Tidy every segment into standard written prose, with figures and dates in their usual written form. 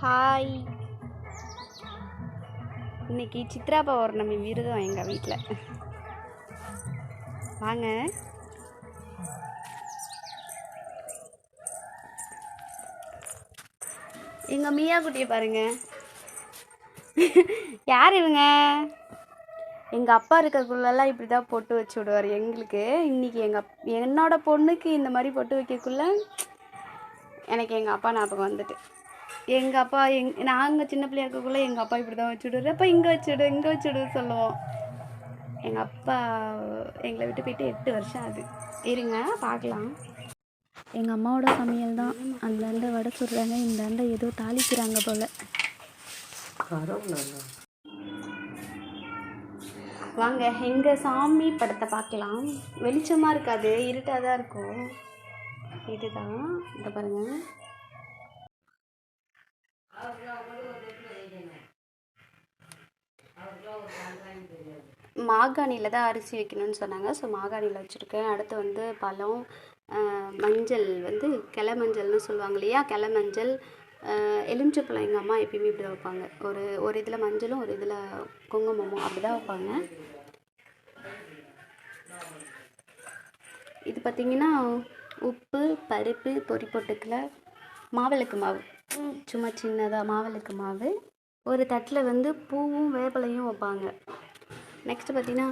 Hi. இன்னைக்கு சித்ரா பௌர்ணமி விரதம் எங்கள் வீட்டில். வாங்க. எங்கள் மியா குட்டியை பாருங்க. யார் இவங்க? எங்கள் அப்பா இருக்கிறக்குள்ளெல்லாம் இப்படி தான் பொட்டு வச்சு விடுவார் எங்களுக்கு. இன்றைக்கி என்னோட பொண்ணுக்கு இந்த மாதிரி பொட்டு வைக்கக்குள்ள எனக்கு எங்கள் அப்பா ஞாபகம் வந்துட்டு. எங்கள் அப்பா நாங்கள் சின்ன பிள்ளையா இருக்கக்குள்ளே எங்கள் அப்பா இப்படி தான் வச்சு விடுவார். அப்போ இங்கே வச்சுடு சொல்லுவோம். எங்கள் அப்பா எங்களை விட்டு போயிட்டு 8 வருஷம் ஆகுது. இருங்க பார்க்கலாம். எங்கள் அம்மாவோட சமையல் தான். அந்தாண்ட வடை சுடுறாங்க, இந்தாண்ட ஏதோ தாளிக்கிறாங்க போல். வாங்க எங்கள் சாமி படத்தை பார்க்கலாம். வெளிச்சமாக இருக்காது, இருட்டாக தான் இருக்கும். இதுதான் இதை பாருங்க. மாகாணியில் தான் அரிசி வைக்கணும்னு சொன்னாங்க. ஸோ மாகாணியில் வச்சுருக்கேன். அடுத்து வந்து பழம், மஞ்சள் வந்து கிளை மஞ்சள்னு சொல்லுவாங்க இல்லையா, கிளை மஞ்சள், எலுமிச்சப்பழம். எங்கள் அம்மா எப்பயுமே இப்படி தான் வைப்பாங்க. ஒரு இதில் மஞ்சளும் ஒரு இதில் குங்குமமும் அப்படி தான் வைப்பாங்க. இது பார்த்திங்கன்னா உப்பு, பருப்பு, பொரி பொட்டுக்கலை, மாவிளக்கு மாவு, சும்மா சின்னதாக மாவிளக்கு மாவு. ஒரு தட்டில் வந்து பூவும் வேப்பிலையும் வைப்பாங்க. நெக்ஸ்ட்டு பார்த்திங்கன்னா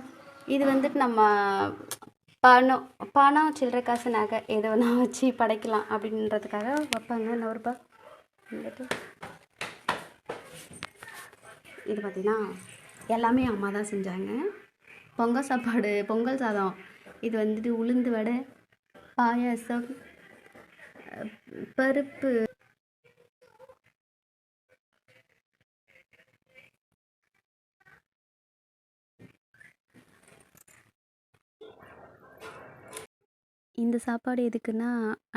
இது வந்துட்டு நம்ம பணம் சில்லறை காசு நகை எதை வேணா வச்சு படைக்கலாம் அப்படின்றதுக்காக வைப்பாங்க. 100 ரூபாய் வந்துட்டு. இது பார்த்திங்கன்னா எல்லாமே அம்மா தான் செஞ்சாங்க. பொங்கல் சாப்பாடு, பொங்கல் சாதம், இது வந்துட்டு உளுந்து வடை, பாயாசம், பருப்பு, இந்த சாப்பாடு எதுக்குன்னா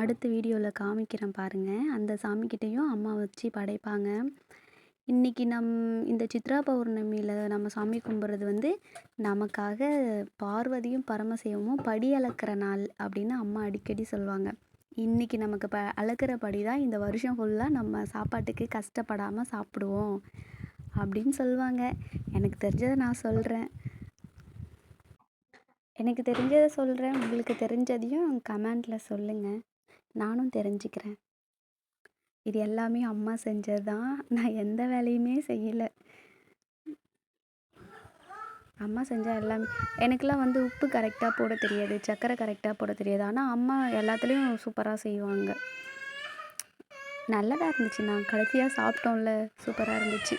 அடுத்த வீடியோவில் காமிக்கிறேன் பாருங்கள். அந்த சாமிக்கிட்டேயும் அம்மா வச்சு படைப்பாங்க. இன்றைக்கி இந்த சித்ரா பௌர்ணமியில் நம்ம சாமி கும்பிட்றது வந்து நமக்காக பார்வதியும் பரமசிவமும் படி அளக்கிற நாள் அப்படின்னு அம்மா அடிக்கடி சொல்லுவாங்க. இன்றைக்கி நமக்கு அளக்கிற படி தான் இந்த வருஷம் ஃபுல்லாக நம்ம சாப்பாட்டுக்கு கஷ்டப்படாமல் சாப்பிடுவோம் அப்படின்னு சொல்லுவாங்க. எனக்கு தெரிஞ்சதை நான் சொல்கிறேன். எனக்கு தெரிஞ்சதை சொல்கிறேன். உங்களுக்கு தெரிஞ்சதையும் கமெண்டில் சொல்லுங்கள், நானும் தெரிஞ்சுக்கிறேன். இது எல்லாமே அம்மா செஞ்சது தான். நான் எந்த வேலையுமே செய்யலை. அம்மா செஞ்சால் எல்லாமே. எனக்கெலாம் வந்து உப்பு கரெக்டாக போட தெரியாது, சர்க்கரை கரெக்டாக போட தெரியாது. ஆனால் அம்மா எல்லாத்துலேயும் சூப்பராக செய்வாங்க. நல்லதாக இருந்துச்சு. நான் கடைசியாக சாப்பிட்டோம்ல, சூப்பராக இருந்துச்சு.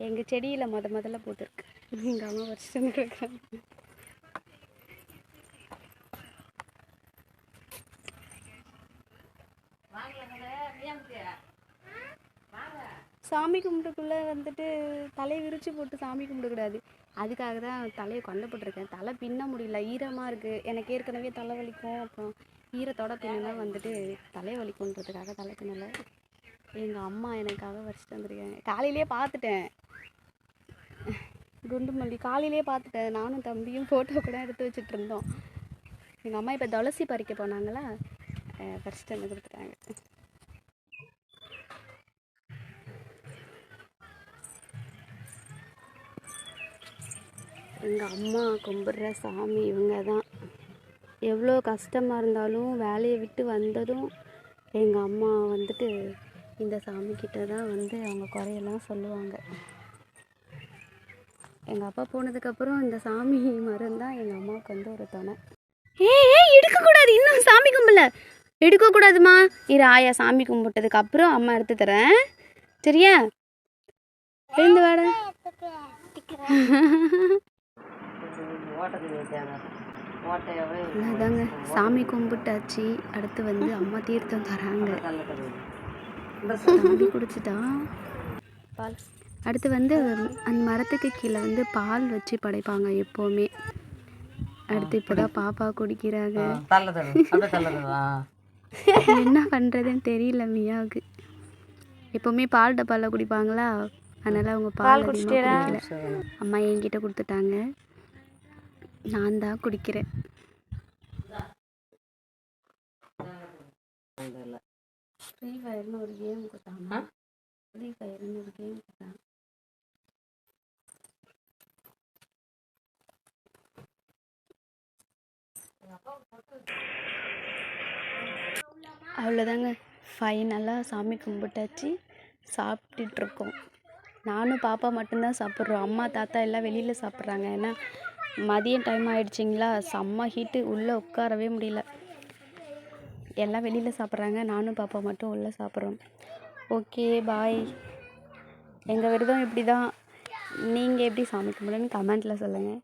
எங்கள் செடியில் முதல்ல போட்டுருக்கு. எங்கள் அம்மா வச்சுட்டு வந்துருக்காங்க. சாமி கும்பிட்டுக்குள்ளே வந்துட்டு தலையை விரித்து போட்டு சாமி கும்பிடக்கூடாது. அதுக்காக தான் தலையை கொண்டு போட்டிருக்கேன். தலை பின்ன முடியல, ஈரமாக இருக்குது. எனக்கு ஏற்கனவே தலை வலிக்கும். அப்புறம் ஈரத்தோட பின்னா வந்துட்டு தலை வலிக்குன்றதுக்காக தலை பின்னலை. எங்கள் அம்மா எனக்காக வச்சுட்டு வந்துருக்காங்க. காலையிலே பார்த்துட்டேன், குண்டுமல்லி காலையிலே பார்த்துட்டேன். நானும் தம்பியும் ஃபோட்டோ கூட எடுத்து வச்சுட்டு இருந்தோம். எங்கள் அம்மா இப்போ துளசி பறிக்க போனாங்களா, பறிச்சுட்டு வந்து கொடுத்துட்டாங்க. எங்கள் அம்மா கும்பிட்ற சாமி இவங்க தான். எவ்வளோ கஷ்டமாக இருந்தாலும் வேலையை விட்டு வந்ததும் எங்கள் அம்மா வந்துட்டு இந்த சாமிக்கிட்ட தான் வந்து அவங்க குறையெல்லாம் சொல்லுவாங்க. எங்கள் அப்பா போனதுக்கப்புறம் இந்த சாமி மரம் தான் எங்கள் அம்மாவுக்கு வந்து ஒரு துணை. எடுக்கக்கூடாது, இன்னும் சாமி கும்பல எடுக்கக்கூடாதுமா. இரு, ஆயா சாமி கும்பிட்டதுக்கு அப்புறம் அம்மா எடுத்து தரேன், சரியா? எழுந்து வாட. அதாங்க சாமி கும்பிட்டாச்சு. அடுத்து வந்து அம்மா தீர்த்தம் தராங்க. தம்பி குடிச்சிட்டான் பால். அடுத்து வந்து அந்த மரத்துக்கு கீழே வந்து பால் வச்சு படைப்பாங்க எப்போவுமே. அடுத்து இப்போதான் பாப்பா குடிக்கிறாங்க. என்ன பண்ணுறதுன்னு தெரியல மியாவுக்கு. எப்போவுமே பால் டப்பாவில் குடிப்பாங்களா, அதனால் அவங்க பால் குடிக்கல. அம்மா என்கிட்ட கொடுத்துட்டாங்க, நான் தான் குடிக்கிறேன். தெரியல. ஃப்ரீ ஃபயர்னு ஒரு கேம் கொடுத்தாங்க. ஃப்ரீ ஃபயர்னு ஒரு கேம் கொடுத்தாங்க. அவ்வளோதாங்க, ஃபைனலாக சாமி கும்பிட்டாச்சு, சாப்பிட்டுட்ருக்கோம். நானும் பாப்பா மட்டும்தான் சாப்பிட்றோம். அம்மா தாத்தா எல்லாம் வெளியில் சாப்பிட்றாங்க. ஏன்னா மதியம் டைம் ஆகிடுச்சிங்களா, செம்ம ஹீட்டு, உள்ளே உட்காரவே முடியல. எல்லாம் வெளியில் சாப்பிட்றாங்க, நானும் பாப்பா மட்டும் உள்ளே சாப்பிட்றோம். Okay bye. எங்கள் விரதம் இப்படி தான். நீங்கள் எப்படி சாமி கும்பிடுன்னு கமெண்ட்டில் சொல்லுங்கள்.